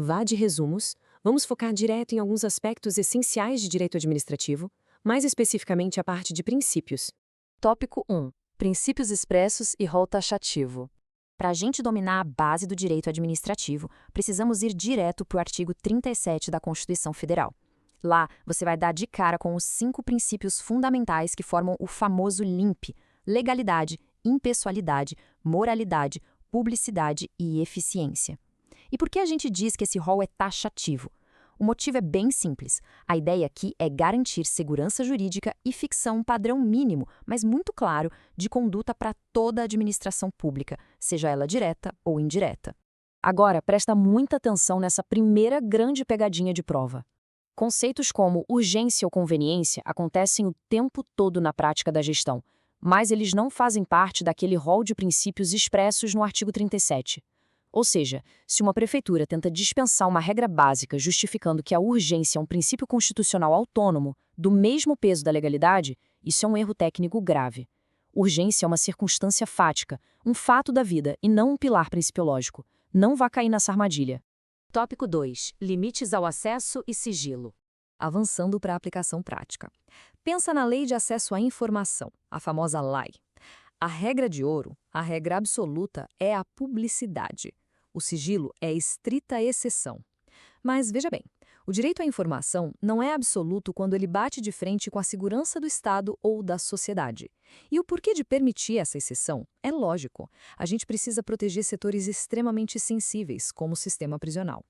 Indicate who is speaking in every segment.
Speaker 1: Vá de resumos, vamos focar direto em alguns aspectos essenciais de direito administrativo, mais especificamente a parte de princípios.
Speaker 2: Tópico 1. Princípios expressos e rol taxativo.
Speaker 3: Para a gente dominar a base do direito administrativo, precisamos ir direto para o artigo 37 da Constituição Federal. Lá, você vai dar de cara com os 5 princípios fundamentais que formam o famoso LIMP: legalidade, impessoalidade, moralidade, publicidade e eficiência. E por que a gente diz que esse rol é taxativo? O motivo é bem simples. A ideia aqui é garantir segurança jurídica e fixar um padrão mínimo, mas muito claro, de conduta para toda a administração pública, seja ela direta ou indireta.
Speaker 2: Agora, presta muita atenção nessa primeira grande pegadinha de prova. Conceitos como urgência ou conveniência acontecem o tempo todo na prática da gestão, mas eles não fazem parte daquele rol de princípios expressos no artigo 37. Ou seja, se uma prefeitura tenta dispensar uma regra básica justificando que a urgência é um princípio constitucional autônomo, do mesmo peso da legalidade, isso é um erro técnico grave. Urgência é uma circunstância fática, um fato da vida e não um pilar principiológico. Não vá cair nessa armadilha.
Speaker 4: Tópico 2. Limites ao acesso e sigilo.
Speaker 5: Avançando para a aplicação prática. Pensa na Lei de Acesso à Informação, a famosa LAI. A regra de ouro, a regra absoluta, é a publicidade. O sigilo é estrita exceção. Mas veja bem, o direito à informação não é absoluto quando ele bate de frente com a segurança do Estado ou da sociedade. E o porquê de permitir essa exceção é lógico. A gente precisa proteger setores extremamente sensíveis, como o sistema prisional.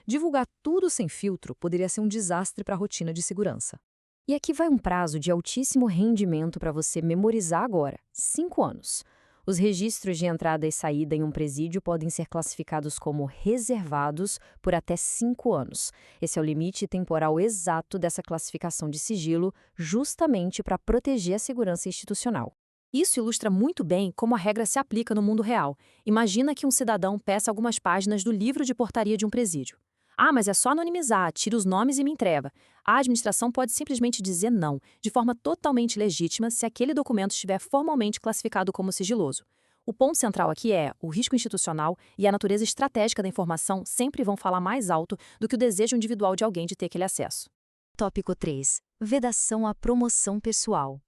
Speaker 5: Divulgar tudo sem filtro poderia ser um desastre para a rotina de segurança.
Speaker 3: E aqui vai um prazo de altíssimo rendimento para você memorizar agora: 5 anos. Os registros de entrada e saída em um presídio podem ser classificados como reservados por até 5 anos. Esse é o limite temporal exato dessa classificação de sigilo, justamente para proteger a segurança institucional.
Speaker 2: Isso ilustra muito bem como a regra se aplica no mundo real. Imagina que um cidadão peça algumas páginas do livro de portaria de um presídio. Ah, mas é só anonimizar, tira os nomes e me entrega. A administração pode simplesmente dizer não, de forma totalmente legítima, se aquele documento estiver formalmente classificado como sigiloso. O ponto central aqui é o risco institucional e a natureza estratégica da informação sempre vão falar mais alto do que o desejo individual de alguém de ter aquele acesso.
Speaker 4: Tópico 3. Vedação à promoção pessoal.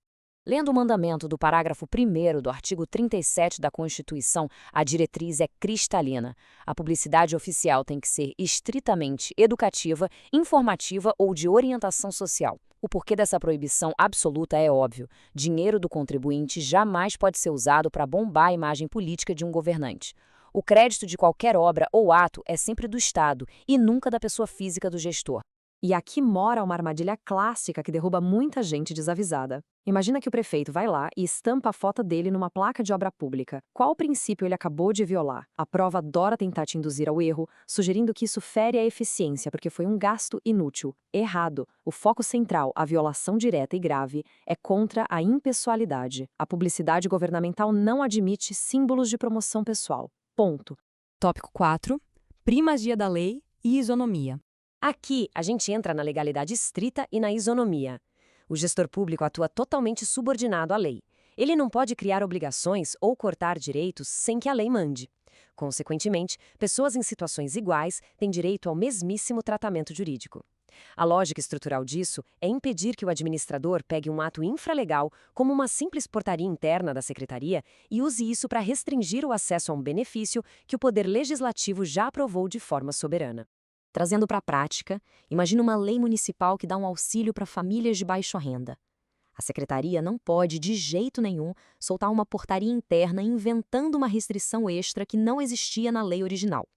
Speaker 2: Lendo o mandamento do parágrafo 1º do artigo 37 da Constituição, a diretriz é cristalina. A publicidade oficial tem que ser estritamente educativa, informativa ou de orientação social. O porquê dessa proibição absoluta é óbvio. Dinheiro do contribuinte jamais pode ser usado para bombar a imagem política de um governante. O crédito de qualquer obra ou ato é sempre do Estado e nunca da pessoa física do gestor.
Speaker 1: E aqui mora uma armadilha clássica que derruba muita gente desavisada. Imagina que o prefeito vai lá e estampa a foto dele numa placa de obra pública. Qual princípio ele acabou de violar? A prova adora tentar te induzir ao erro, sugerindo que isso fere a eficiência porque foi um gasto inútil. Errado. O foco central, a violação direta e grave, é contra a impessoalidade. A publicidade governamental não admite símbolos de promoção pessoal. Ponto.
Speaker 5: Tópico 4. Primazia da lei e isonomia.
Speaker 4: Aqui, a gente entra na legalidade estrita e na isonomia. O gestor público atua totalmente subordinado à lei. Ele não pode criar obrigações ou cortar direitos sem que a lei mande. Consequentemente, pessoas em situações iguais têm direito ao mesmíssimo tratamento jurídico. A lógica estrutural disso é impedir que o administrador pegue um ato infralegal, como uma simples portaria interna da secretaria, e use isso para restringir o acesso a um benefício que o Poder Legislativo já aprovou de forma soberana.
Speaker 3: Trazendo para a prática, imagina uma lei municipal que dá um auxílio para famílias de baixa renda. A secretaria não pode, de jeito nenhum, soltar uma portaria interna inventando uma restrição extra que não existia na lei original.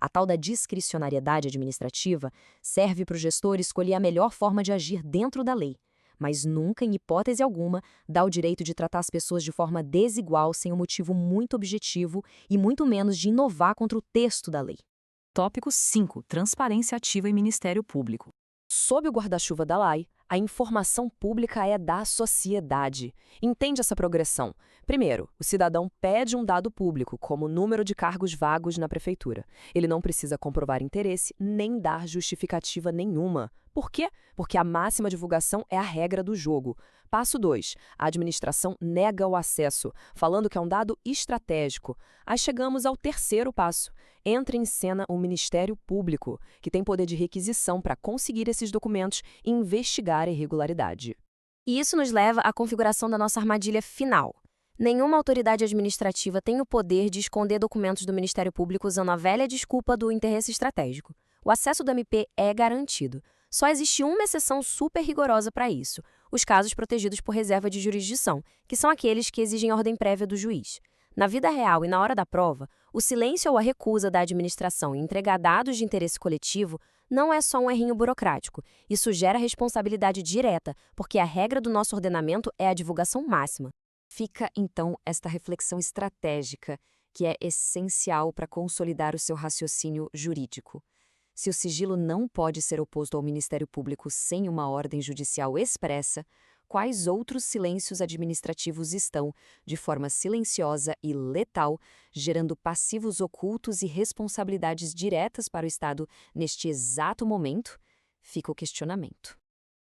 Speaker 3: A tal da discricionariedade administrativa serve para o gestor escolher a melhor forma de agir dentro da lei, mas nunca, em hipótese alguma, dá o direito de tratar as pessoas de forma desigual sem um motivo muito objetivo e muito menos de inovar contra o texto da lei.
Speaker 5: Tópico 5. Transparência ativa e Ministério Público.
Speaker 2: Sob o guarda-chuva da lei, a informação pública é da sociedade. Entende essa progressão? Primeiro, o cidadão pede um dado público, como o número de cargos vagos na prefeitura. Ele não precisa comprovar interesse nem dar justificativa nenhuma. Por quê? Porque a máxima divulgação é a regra do jogo. Passo 2. A administração nega o acesso, falando que é um dado estratégico. Aí chegamos ao terceiro passo. Entra em cena o Ministério Público, que tem poder de requisição para conseguir esses documentos e investigar a irregularidade.
Speaker 3: E isso nos leva à configuração da nossa armadilha final. Nenhuma autoridade administrativa tem o poder de esconder documentos do Ministério Público usando a velha desculpa do interesse estratégico. O acesso do MP é garantido. Só existe uma exceção super rigorosa para isso: os casos protegidos por reserva de jurisdição, que são aqueles que exigem ordem prévia do juiz. Na vida real e na hora da prova, o silêncio ou a recusa da administração em entregar dados de interesse coletivo não é só um errinho burocrático. Isso gera responsabilidade direta, porque a regra do nosso ordenamento é a divulgação máxima.
Speaker 1: Fica, então, esta reflexão estratégica, que é essencial para consolidar o seu raciocínio jurídico. Se o sigilo não pode ser oposto ao Ministério Público sem uma ordem judicial expressa, quais outros silêncios administrativos estão, de forma silenciosa e letal, gerando passivos ocultos e responsabilidades diretas para o Estado neste exato momento? Fica o questionamento.